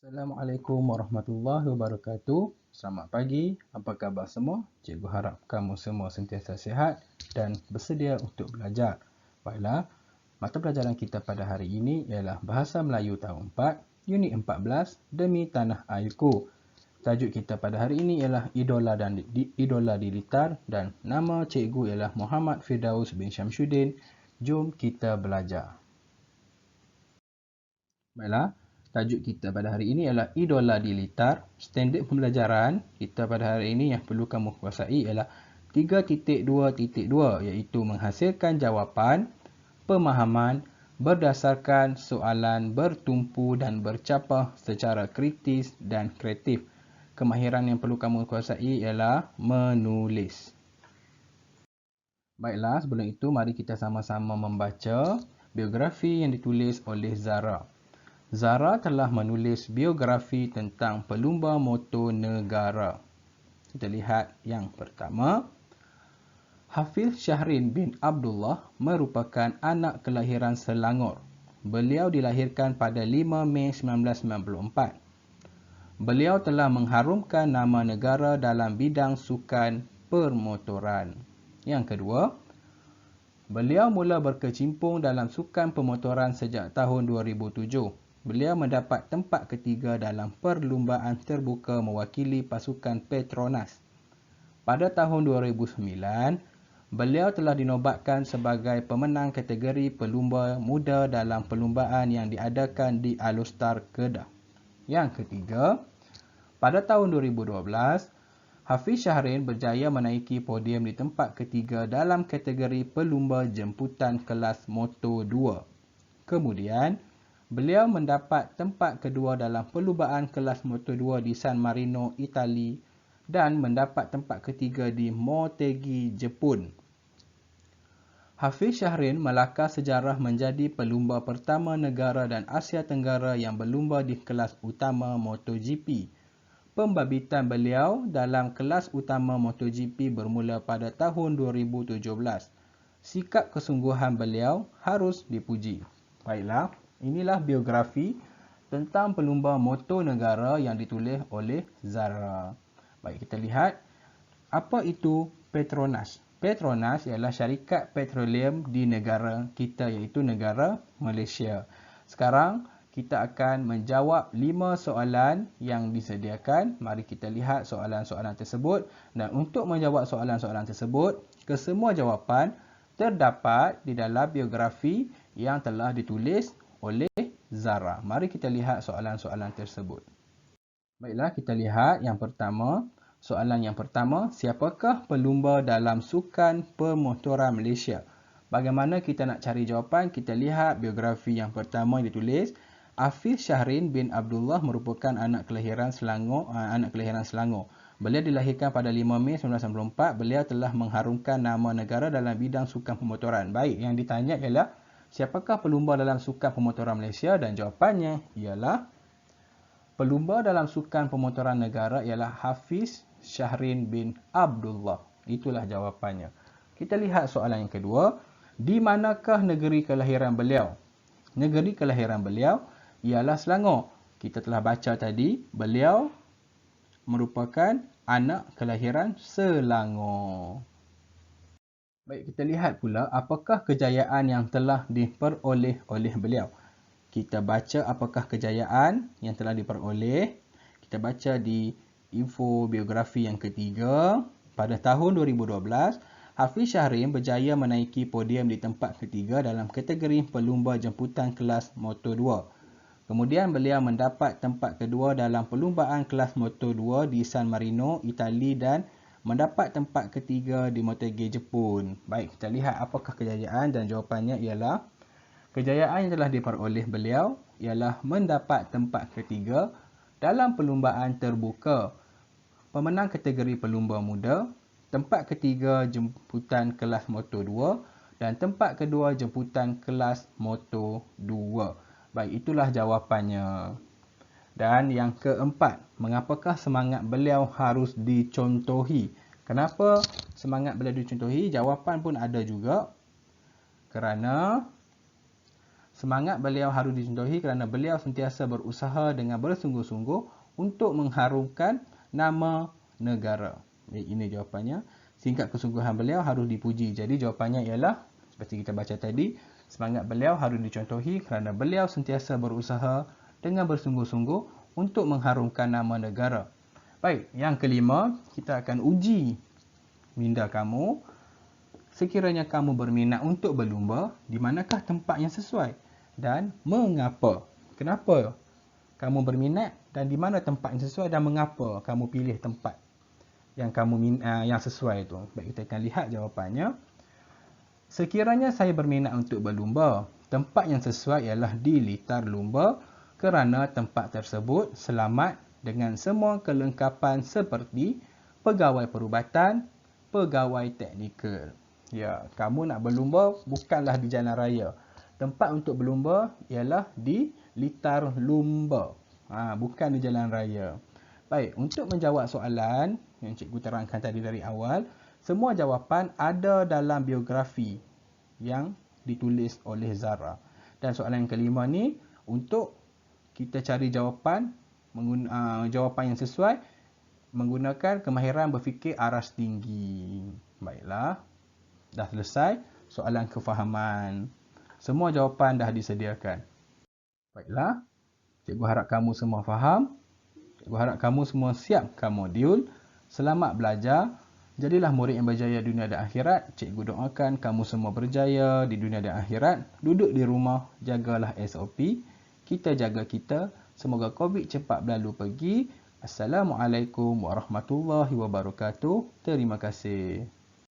Assalamualaikum warahmatullahi wabarakatuh. Selamat pagi, apa khabar semua? Cikgu harap kamu semua sentiasa sihat dan bersedia untuk belajar. Baiklah, mata pelajaran kita pada hari ini ialah Bahasa Melayu Tahun 4, Unit 14, Demi Tanah Airku. Tajuk kita pada hari ini ialah Idola Dilitar dan nama cikgu ialah Muhammad Firdaus bin Syamsuddin. Jom kita belajar. Baiklah, tajuk kita pada hari ini ialah Idola Dilitar. Standard pembelajaran kita pada hari ini yang perlu kamu kuasai ialah 3.2.2 iaitu menghasilkan jawapan, pemahaman berdasarkan soalan bertumpu dan bercapah secara kritis dan kreatif. Kemahiran yang perlu kamu kuasai ialah menulis. Baiklah, sebelum itu mari kita sama-sama membaca biografi yang ditulis oleh Zara. Zara telah menulis biografi tentang pelumba motor negara. Kita lihat yang pertama. Hafiz Syahrin bin Abdullah merupakan anak kelahiran Selangor. Beliau dilahirkan pada 5 Mei 1994. Beliau telah mengharumkan nama negara dalam bidang sukan permotoran. Yang kedua, beliau mula berkecimpung dalam sukan pemotoran sejak tahun 2007. Beliau mendapat tempat ketiga dalam perlumbaan terbuka mewakili pasukan Petronas. Pada tahun 2009, beliau telah dinobatkan sebagai pemenang kategori pelumba muda dalam perlumbaan yang diadakan di Alostar, Kedah. Yang ketiga, pada tahun 2012, Hafiz Syahrin berjaya menaiki podium di tempat ketiga dalam kategori pelumba jemputan kelas Moto 2. Kemudian, beliau mendapat tempat kedua dalam perlumbaan kelas Moto 2 di San Marino, Itali dan mendapat tempat ketiga di Motegi, Jepun. Hafiz Syahrin melakar sejarah menjadi pelumba pertama negara dan Asia Tenggara yang berlumba di kelas utama MotoGP. Pembabitan beliau dalam kelas utama MotoGP bermula pada tahun 2017. Sikap kesungguhan beliau harus dipuji. Baiklah, inilah biografi tentang pelumba motor negara yang ditulis oleh Zara. Baik, kita lihat apa itu Petronas. Petronas ialah syarikat petroleum di negara kita iaitu negara Malaysia. Sekarang kita akan menjawab 5 soalan yang disediakan. Mari kita lihat soalan-soalan tersebut. Dan untuk menjawab soalan-soalan tersebut, kesemua jawapan terdapat di dalam biografi yang telah ditulis oleh Zara. Mari kita lihat soalan-soalan tersebut. Baiklah, kita lihat yang pertama. Soalan yang pertama, siapakah pelumba dalam sukan permotoran Malaysia? Bagaimana kita nak cari jawapan? Kita lihat biografi yang pertama yang ditulis. Hafiz Syahrin bin Abdullah merupakan anak kelahiran Selangor. Beliau dilahirkan pada 5 Mei 1994. Beliau telah mengharumkan nama negara dalam bidang sukan pemotoran. Baik, yang ditanya ialah siapakah pelumba dalam sukan pemotoran Malaysia dan jawapannya ialah pelumba dalam sukan pemotoran negara ialah Hafiz Syahrin bin Abdullah. Itulah jawapannya. Kita lihat soalan yang kedua. Di manakah negeri kelahiran beliau? Negeri kelahiran beliau ialah Selangor. Kita telah baca tadi, beliau merupakan anak kelahiran Selangor. Baik, kita lihat pula apakah kejayaan yang telah diperoleh oleh beliau. Kita baca apakah kejayaan yang telah diperoleh. Kita baca di info biografi yang ketiga. Pada tahun 2012, Hafiz Syahrin berjaya menaiki podium di tempat ketiga dalam kategori pelumba jemputan kelas Moto 2. Kemudian beliau mendapat tempat kedua dalam perlumbaan kelas Moto 2 di San Marino, Itali dan mendapat tempat ketiga di Motegi, Jepun. Baik, kita lihat apakah kejayaan dan jawapannya ialah kejayaan yang telah diperoleh beliau ialah mendapat tempat ketiga dalam perlumbaan terbuka pemenang kategori pelumba muda, tempat ketiga jemputan kelas Moto 2 dan tempat kedua jemputan kelas Moto 2. Baik, itulah jawapannya. Dan yang keempat, mengapakah semangat beliau harus dicontohi? Kenapa semangat beliau dicontohi? Jawapan pun ada juga. Kerana Semangat beliau harus dicontohi kerana beliau sentiasa berusaha dengan bersungguh-sungguh untuk mengharumkan nama negara. Ini jawapannya. Singkat kesungguhan beliau harus dipuji. Jadi jawapannya ialah, seperti kita baca tadi, semangat beliau harus dicontohi kerana beliau sentiasa berusaha dengan bersungguh-sungguh untuk mengharumkan nama negara. Baik, yang kelima, kita akan uji minda kamu. Sekiranya kamu berminat untuk berlumba, di manakah tempat yang sesuai dan mengapa? Kenapa kamu berminat dan di mana tempat yang sesuai dan mengapa kamu pilih tempat yang yang sesuai itu? Baik, kita akan lihat jawapannya. Sekiranya saya berminat untuk berlumba, tempat yang sesuai ialah di litar lumba kerana tempat tersebut selamat dengan semua kelengkapan seperti pegawai perubatan, pegawai teknikal. Ya, kamu nak berlumba bukanlah di jalan raya. Tempat untuk berlumba ialah di litar lumba. Bukan di jalan raya. Baik, untuk menjawab soalan yang cikgu terangkan tadi dari awal, semua jawapan ada dalam biografi yang ditulis oleh Zara. Dan soalan yang kelima ni, untuk kita cari jawapan, jawapan yang sesuai, menggunakan kemahiran berfikir aras tinggi. Baiklah. Dah selesai soalan kefahaman. Semua jawapan dah disediakan. Baiklah. Cikgu harap kamu semua faham. Cikgu harap kamu semua siapkan modul. Selamat belajar. Jadilah murid yang berjaya dunia dan akhirat. Cikgu doakan kamu semua berjaya di dunia dan akhirat. Duduk di rumah, jagalah SOP. Kita jaga kita. Semoga COVID cepat berlalu pergi. Assalamualaikum warahmatullahi wabarakatuh. Terima kasih.